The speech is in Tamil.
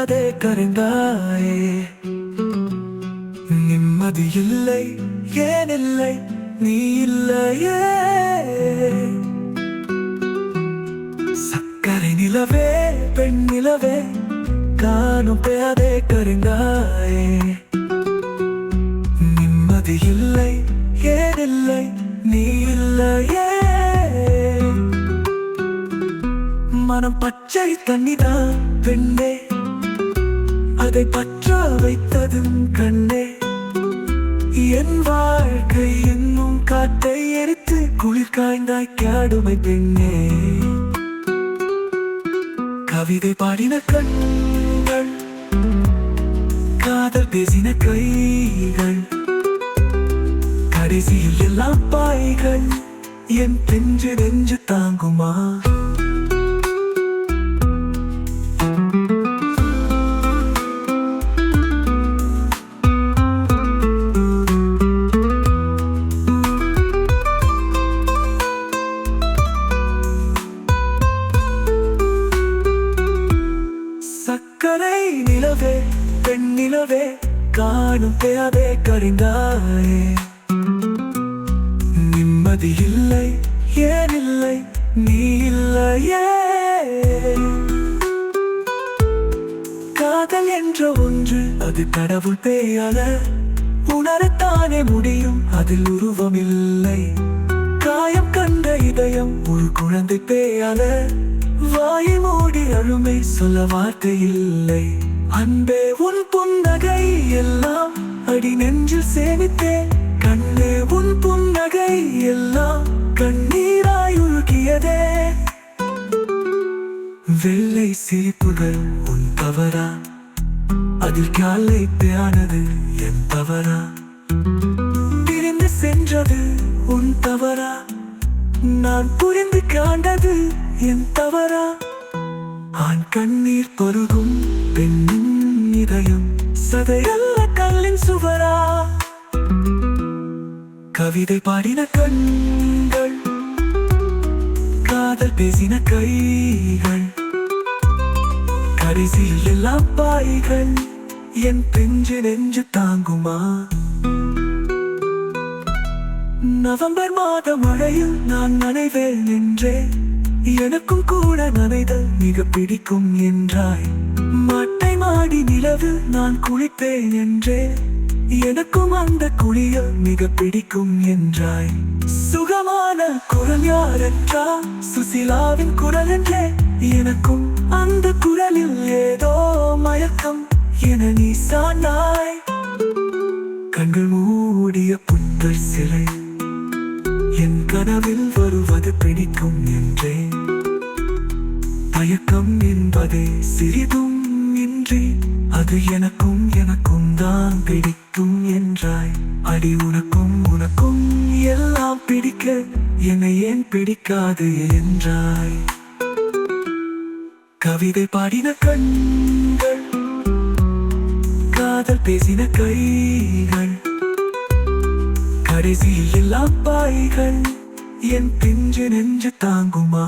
பெய்யாதே கரைந்தாயே. நிம்மதி இல்லை, ஏன் இல்லை, நீ இல்லையே. சக்கரை நிலவே, பெண் நிலவே, காணும் பெய்யாதே கரைந்தாயே. நிம்மதி இல்லை, ஏன் இல்லை, நீ இல்லையே. மனம் பச்சை தண்ணிதான் பெண்ணே, அதை பற்ற வைத்ததும் கண்ணே. என் வாழ்க்கை என்னும் காற்றை எரித்து குளிர் காய்ந்தாய் காடுமை பெண்ணே. கவிதை பாடின கண்கள், காதல் பேசின கைகள், கடைசியில் எல்லாம் பாய்கள். என் பிஞ்சு நெஞ்சு தாங்குமா? சக்கரை நிலவே, பெண் நிலவே, காணும் பெய்யாதே கரைந்தாயே. நிம்மதி இல்லை, ஏன் இல்லை, நீ இல்லையே. காதல் என்ற ஒன்று அது கடவுள் பெய்யாத, உணரத்தானே முடியும், அதில் உருவம் இல்லை. காயம் கண்ட இதயம் ஒரு குழந்தை பெய்யாத, வாயை மூடி அழுமை சொல்ல வார்த்தை இல்லை. அன்பே உன் புன்னகை எல்லாம் அடி நெஞ்சில் சேமித்தேன். கண்ணே உன் புன்னகை எல்லாம் கண்ணீராய் உருகியதே. வெள்ளை சிரிப்புகள் உன் தவறா, அதில் காலை பேயானது என் தவறா. பிரிந்து சென்றது உன் தவறா, நான் புரிந்து காண்டது என் தவறா. ஆண் கண்ணீர் பருகும் பெண்ணின் இதயம் சதையல்ல கல்லின் சுவரா. கவிதை பாடின கண்கள், காதல் பேசின கைகள், கடைசியில் எல்லாம் பாய்கள். என் பிஞ்சு நெஞ்சு தாங்குமா? நவம்பர் மாத மழையில் நான் நனைவேன் என்றே, எனக்கும் கூட நனைதல் மிக பிடிக்கும் என்றாய். மட்டை மாடி நிலவு நான் குளிப்பேன் என்றே, எனக்கும் அந்த குளியல் மிக பிடிக்கும் என்றாய். சுகமான குரல் யாரென்றா, சுசிலாவின் குரல் என்றே. எனக்கும் அந்த குரலில் ஏதோ மயக்கம் என நீ சானாய். கண்கள் மூடிய புத்தர் சிலை என் கனவில் வருவது பிடிக்கும் என்றே. தயக்கம் என்பதே சிறிதும் இன்றி, அது எனக்கும் எனக்கும் தான் பிடிக்கும் என்றாய். அடி உனக்கும் உனக்கும் எல்லாம் பிடிக்க, என்னை ஏன் பிடிக்காது என்றாய். கவிதை பாடின கண்கள், காதல் பேசின கைகள், கடைசியில் எல்லாம் பாய்கள். என் பிஞ்சு நெஞ்சு தாங்குமா?